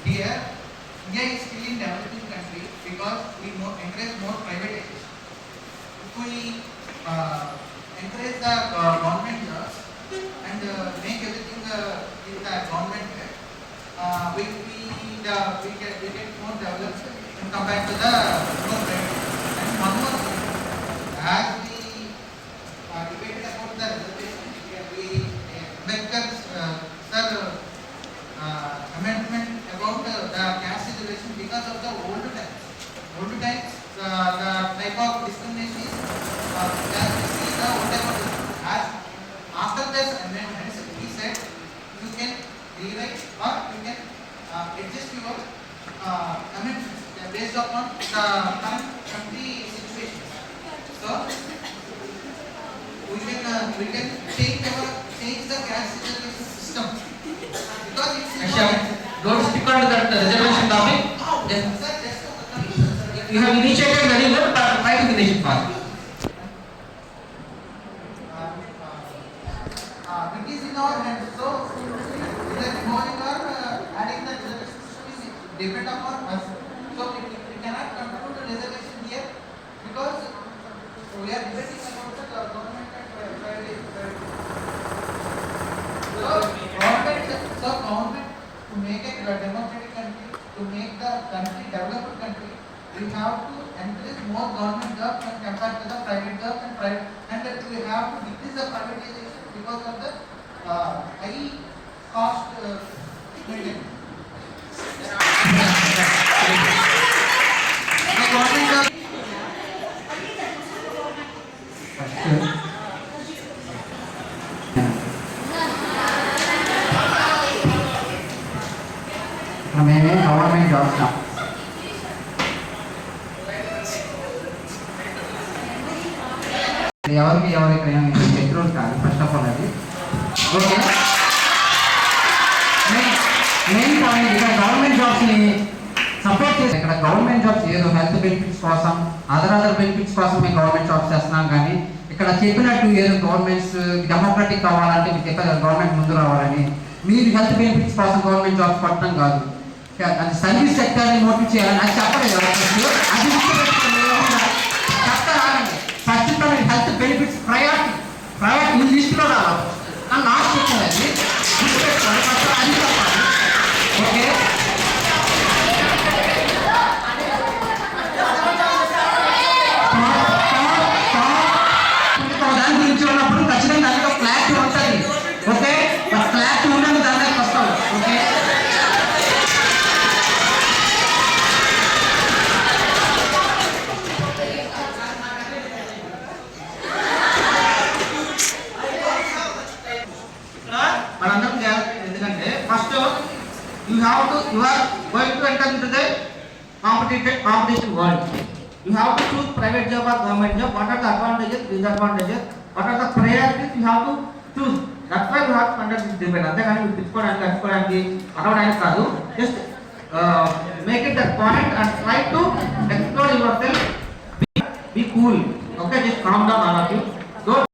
Here, India is still in developing country because we encourage more privatization. If we encourage the government jobs and make everything in the government, we get more developed compared to the more private. And one more thing, as we debated about the reservation, we Ambedkar's sir amendment about the caste reservation because of the old times. Old times, the type of discrimination is as we see the old type of discrimination. As after this amendment, he said you can rewrite or you can adjust your amendments based upon the current country situation. So we can change the caste reservation system because it's don't stick on to that reservation topic. You have initiated very well, but try to finish it fast. It is in our hands. So either removing or adding the reservation system is depend upon us. So we cannot conclude the reservation here because we are debating about the government and private. So government to make a democratic country, to make the country developed country, we have to encourage more government jobs and compared to the private jobs and we have to decrease the privatization because of the high cost maintenance. The government job मैंने government job था ఎవరికి శత్రువులు కాదు first of all అది okay main point ఇక్కడ government జాబ్స్ని support చేసి ఇక్కడ government jobs ఏదో హెల్త్ బెనిఫిట్స్ కోసం అదర్ బెనిఫిట్స్ కోసం మేము గవర్నమెంట్ జాబ్స్ చేస్తున్నాం కానీ ఇక్కడ చెప్పినట్టు ఏదో గవర్నమెంట్స్ డెమోక్రటిక్ కావాలంటే మీకు చెప్పారు గవర్నమెంట్ ముందు రావాలని మీరు హెల్త్ బెనిఫిట్స్ కోసం గవర్నమెంట్ జాబ్స్ పట్టడం కాదు అది సర్వీస్ సెక్టర్ని మోటివ్ చేయాలని అది చెప్పలేదు అది చెప్తారండి ఫస్ట్ హెల్త్ బెనిఫిట్స్ ప్రయారిటీ ఈ లిస్టులో రావాలి అని నాకు చెప్పాలి అది చెప్పాలి ఓకే దాని గురించి ఉన్నప్పుడు ఖచ్చితంగా దానికి ఒక క్లారిటీ ఉంటుంది ఓకే క్లారిటీ ఉండదు దానికి వస్తాం ఓకే మనందరం చేయాలి ఎందుకంటే first you are going to enter into the competition world. You have to choose private job or government job. What are the advantages, disadvantages? What are the priorities you have to choose? That's why you have to conduct this debate. అంతేగాని మీరు తెచ్చుకోవడానికి అడవడానికి కాదు. Just make it that point and try to explore yourself. Be cool. Okay, just calm down all of you.